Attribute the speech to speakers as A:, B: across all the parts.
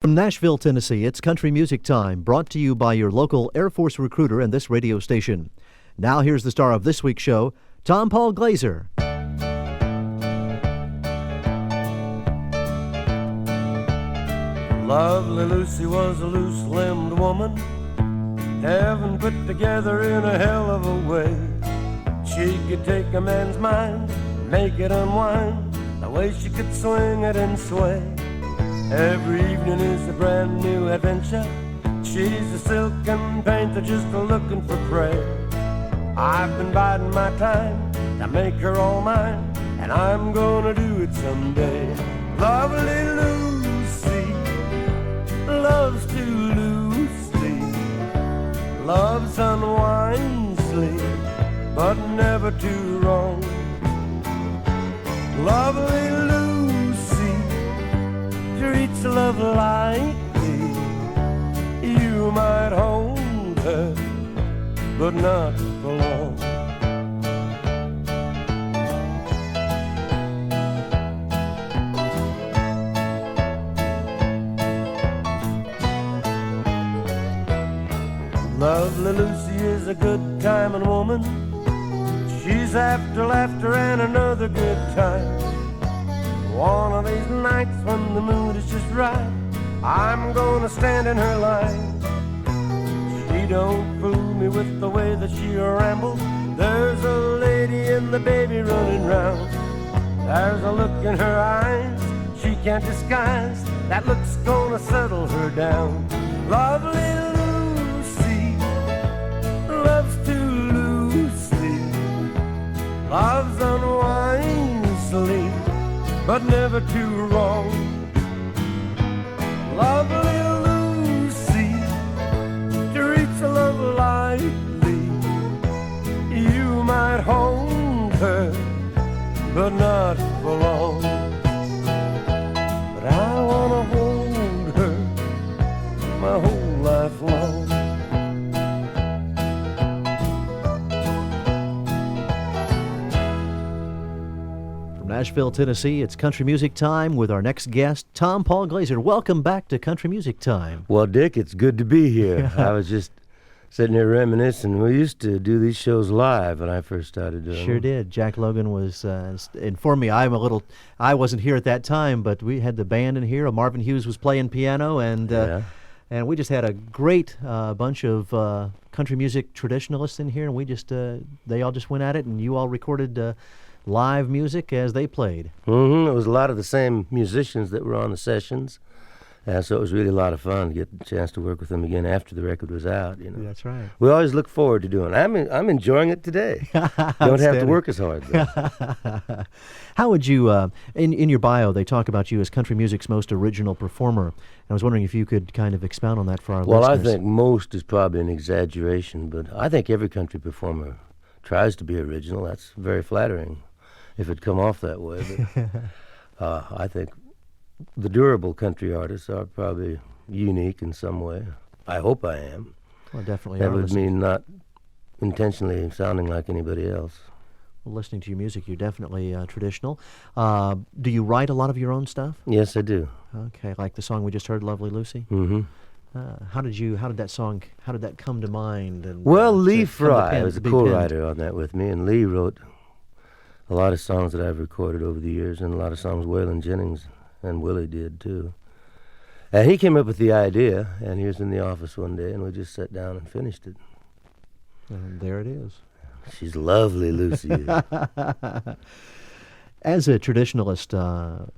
A: From Nashville, Tennessee, it's Country Music Time, brought to you by your local Air Force recruiter and this radio station. Now here's the star of this week's show, Tompall Glaser.
B: Lovely Lucy was a loose-limbed woman, heaven put together in a hell of a way. She could take a man's mind, make it unwind, the way she could swing it and sway. Every evening is a brand new adventure. She's a silken painter just looking for prey. I've been biding my time to make her all mine, and I'm gonna do it someday. Lovely Lucy loves too loosely, loves unwisely, but never too wrong. Lovely Lucy treats love lightly. You might hold her, but not for long. Lovely Lucy is a good-timing woman. She's after laughter and another good time. One of these nights when the mood is just right, I'm gonna stand in her line. She don't fool me with the way that she rambles. There's a lady and the baby running round. There's a look in her eyes she can't disguise. That look's gonna settle her down. Lovely Lucy loves too loosely, loves unwisely, but never too wrong. Lovely Lucy treats love lightly. You might hold her, but not for long. But I wanna hold her my whole life long.
A: Nashville, Tennessee, it's Country Music Time with our next guest, Tompall Glaser. Welcome back to Country Music Time.
B: Well, Dick, it's good to be here. I was just sitting here reminiscing. We used to do these shows live when I first started doing them.
A: Sure did. Jack Logan was informed me. I wasn't here at that time, but we had the band in here. Marvin Hughes was playing piano, and we just had a great bunch of country music traditionalists in here, and we just they all just went at it, and you all recorded live music as they played.
B: It was a lot of the same musicians that were on the sessions, so it was really a lot of fun to get the chance to work with them again after the record was out. You know,
A: that's right.
B: We always look forward to doing it. I'm enjoying it today. Don't have to work as hard, though.
A: How would you, in your bio, they talk about you as country music's most original performer. I was wondering if you could kind of expound on that for our listeners.
B: Well, I think most is probably an exaggeration, but I think every country performer tries to be original. That's very flattering if it come off that way. But I think the durable country artists are probably unique in some way. I hope I am.
A: Well, definitely.
B: That would mean not intentionally sounding like anybody else.
A: Well, listening to your music, you're definitely traditional. Do you write a lot of your own stuff?
B: Yes, I do.
A: Okay, like the song we just heard, "Lovely Lucy."
B: Mm-hmm.
A: How did that come to mind? And,
B: well, Lee Fry was a co-writer on that with me, and Lee wrote a lot of songs that I've recorded over the years, and a lot of songs Waylon Jennings and Willie did, too. And he came up with the idea, and he was in the office one day, and we just sat down and finished it.
A: And there it is.
B: She's lovely, Lucy.
A: As a traditionalist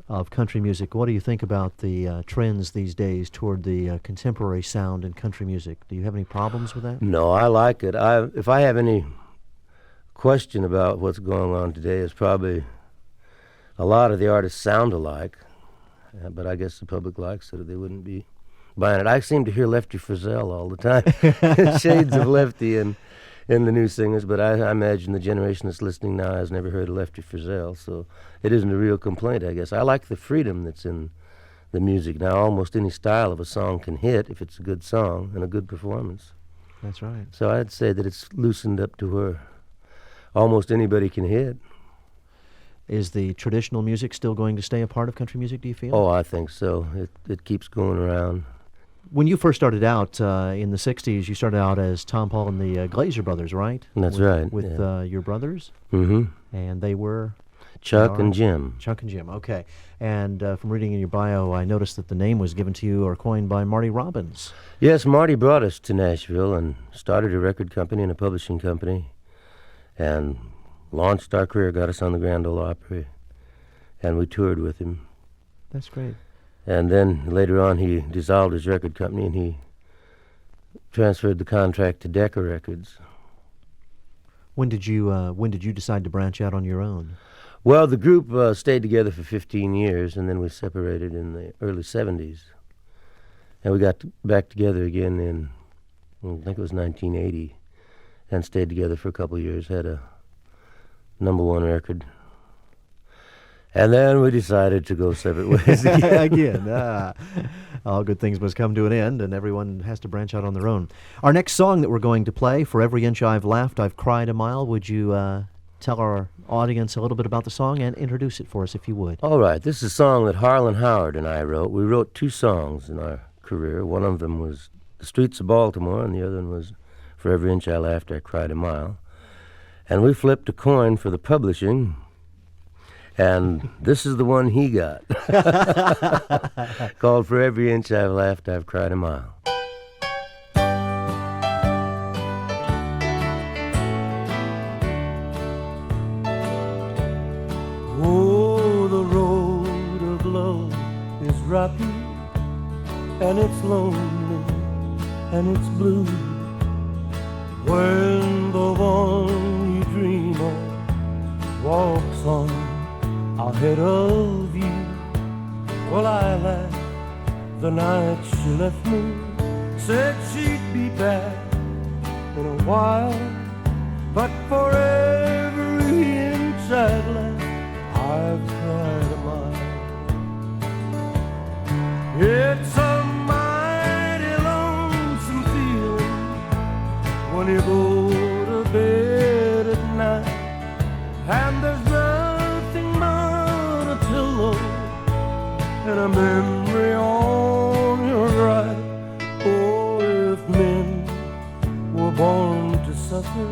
A: of country music, what do you think about the trends these days toward the contemporary sound in country music? Do you have any problems with that?
B: No, I like it. If I have any question about what's going on today, is probably a lot of the artists sound alike, but I guess the public likes it or they wouldn't be buying it. I seem to hear Lefty Frizzell all the time, shades of Lefty in the new singers, but I imagine the generation that's listening now has never heard of Lefty Frizzell, so it isn't a real complaint, I guess. I like the freedom that's in the music now. Almost any style of a song can hit if it's a good song and a good performance.
A: That's right.
B: So I'd say that it's loosened up to where almost anybody can hit.
A: Is the traditional music still going to stay a part of country music, do you feel?
C: Oh, I think so. It keeps going around.
A: When you first started out in the 60s, you started out as Tompall and the Glaser brothers, right?
C: That's right.
A: With
C: yeah.
A: Your brothers?
C: Mm-hmm.
A: And they were?
C: Chuck and Jim.
A: Chuck and Jim, okay. And from reading in your bio, I noticed that the name was given to you or coined by Marty Robbins.
C: Yes, Marty brought us to Nashville and started a record company and a publishing company and launched our career, got us on the Grand Ole Opry, and we toured with him.
A: That's great.
C: And then later on he dissolved his record company and he transferred the contract to Decca Records.
A: When did you decide to branch out on your own?
C: Well, the group stayed together for 15 years, and then we separated in the early 70s. And we got back together again in, I think it was 1980, and stayed together for a couple of years, had a #1 record. And then we decided to go separate ways
A: again. All good things must come to an end, and everyone has to branch out on their own. Our next song that we're going to play, For Every Inch I've Laughed, I've Cried a Mile. Would you tell our audience a little bit about the song and introduce it for us, if you would?
C: All right. This is a song that Harlan Howard and I wrote. We wrote 2 songs in our career. One of them was The Streets of Baltimore, and the other one was For Every Inch I Laughed, I Cried a Mile. And we flipped a coin for the publishing, and this is the one he got, called For Every Inch I've Laughed, I've Cried a Mile.
B: Oh, the road of love is rocky, and it's lonely, and it's blue. When the one you dream of walks on ahead of you, well, I laughed the night she left me, said she'd be back in a while, but for every inch I've left, I've cried a mile. It's a mighty lonesome feeling when you go to bed at night, and there's nothing but a pillow and a memory on your right. Oh, if men were born to suffer,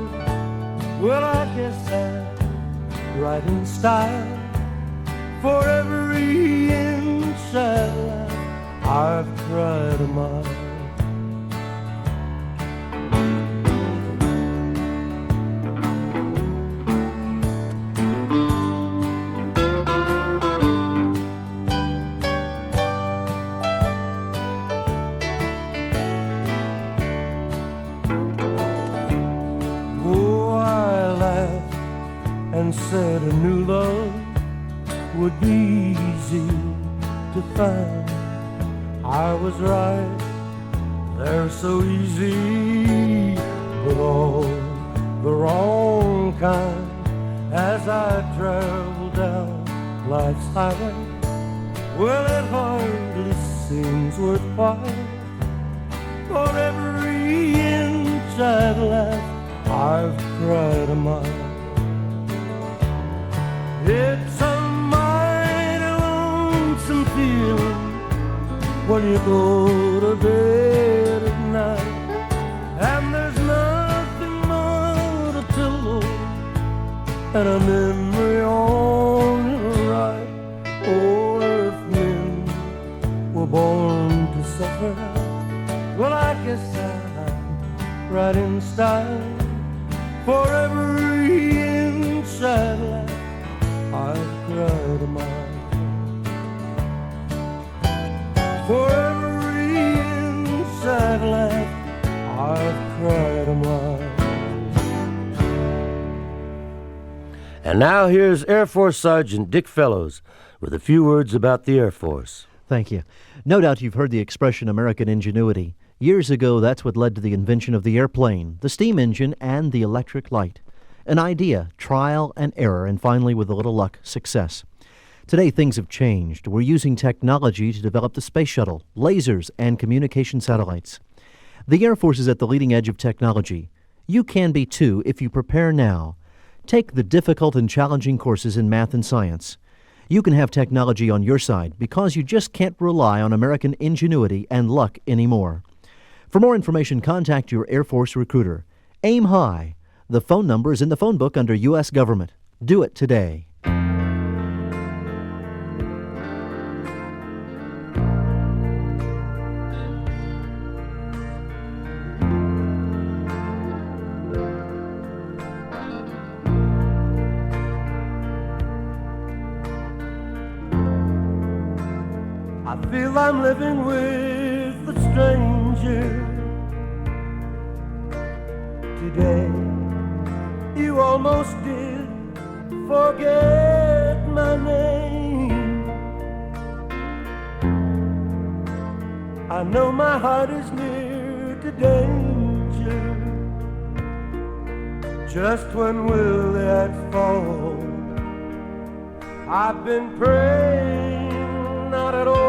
B: well, I guess I'd write in style. For every inch I laughed, I've cried a mile. Oh, I laughed and said a new love would be easy to find. I was right, they're so easy, but all the wrong kind. As I travel down life's highway, well, it hardly seems worthwhile. For every inch I've laughed, I've cried a mile. It's a feeling when you go to bed at night, and there's nothing but a pillow and a memory on your right. Oh, if men were born to suffer, well, I guess I'd write in style. For every inch I've laughed, I've cried a mile. For every inch I've laughed, I've cried a mile.
C: And now here's Air Force Sergeant Dick Fellows with a few words about the Air Force.
A: Thank you. No doubt you've heard the expression American ingenuity. Years ago, that's what led to the invention of the airplane, the steam engine, and the electric light. An idea, trial and error, and finally, with a little luck, success. Today, things have changed. We're using technology to develop the space shuttle, lasers, and communication satellites. The Air Force is at the leading edge of technology. You can be too if you prepare now. Take the difficult and challenging courses in math and science. You can have technology on your side because you just can't rely on American ingenuity and luck anymore. For more information, contact your Air Force recruiter. Aim high. The phone number is in the phone book under U.S. Government. Do it today.
B: I feel I'm living with a stranger today. You almost did forget my name. I know my heart is near to danger. Just when will that fall? I've been praying, not at all.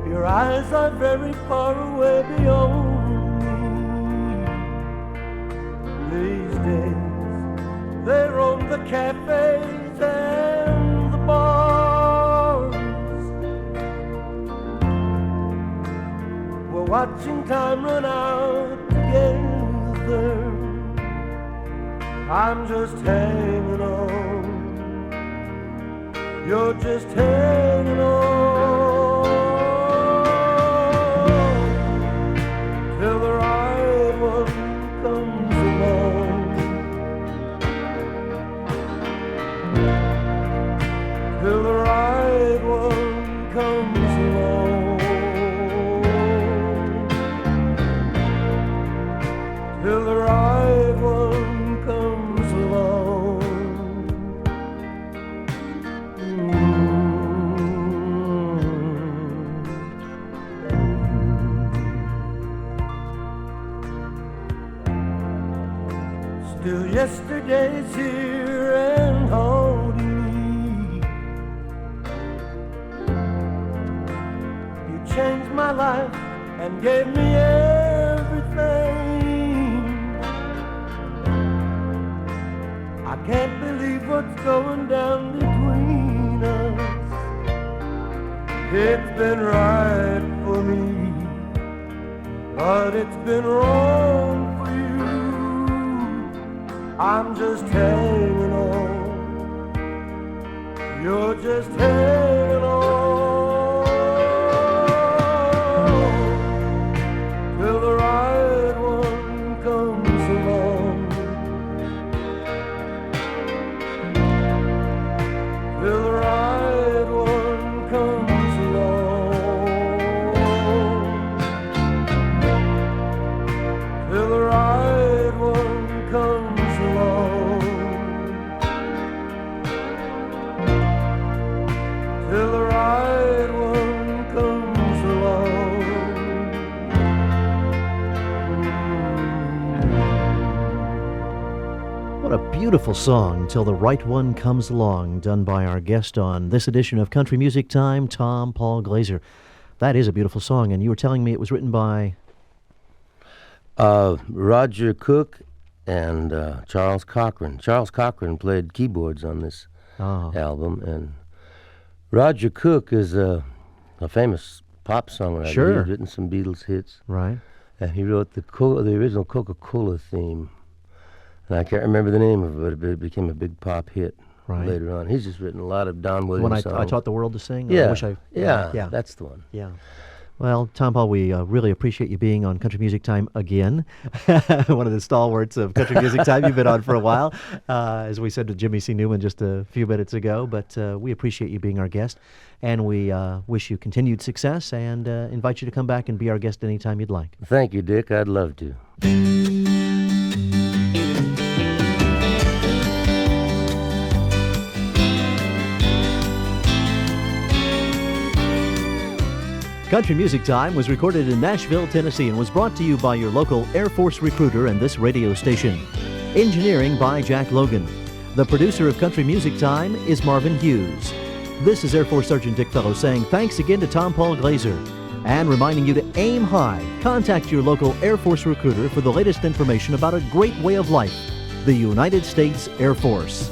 B: Your eyes are very far away beyond me. These days they roam the cafes and the bars. We're watching time run out together. I'm just hanging on. You're just hanging on till the right one comes along. Till the right one comes along. Till the right one comes along. Still yesterday's here and haunting me. You changed my life and gave me everything. I can't believe what's going down between us. It's been right for me, but it's been wrong for you. I'm just hanging on. You're just hanging on till the right one comes along. Till the right one comes along. Till the right one comes. Till the right one comes along.
A: What a beautiful song, Till the Right One Comes Along, done by our guest on this edition of Country Music Time, Tompall Glaser. That is a beautiful song, and you were telling me it was written by...
C: Roger Cook and Charles Cochran. Charles Cochran played keyboards on this album, and Roger Cook is a famous pop songwriter.
A: Sure.
C: He's written some Beatles hits.
A: Right.
C: And he wrote the original Coca-Cola theme. And I can't remember the name of it, but it became a big pop hit later on. He's just written a lot of Don Williams songs.
A: When I Taught the World to Sing?
C: Yeah.
A: Yeah,
C: That's the one.
A: Yeah. Well, Tompall, we really appreciate you being on Country Music Time again. One of the stalwarts of Country Music Time. You've been on for a while, as we said to Jimmy C. Newman just a few minutes ago. But we appreciate you being our guest, and we wish you continued success and invite you to come back and be our guest anytime you'd like.
C: Thank you, Dick. I'd love to.
A: Country Music Time was recorded in Nashville, Tennessee, and was brought to you by your local Air Force recruiter and this radio station. Engineering by Jack Logan. The producer of Country Music Time is Marvin Hughes. This is Air Force Sergeant Dick Fellow saying thanks again to Tompall Glaser. And reminding you to aim high. Contact your local Air Force recruiter for the latest information about a great way of life, the United States Air Force.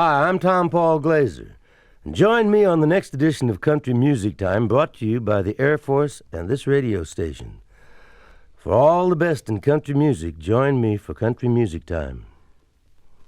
C: Hi, I'm Tompall Glaser. And join me on the next edition of Country Music Time, brought to you by the Air Force and this radio station. For all the best in country music, join me for Country Music Time.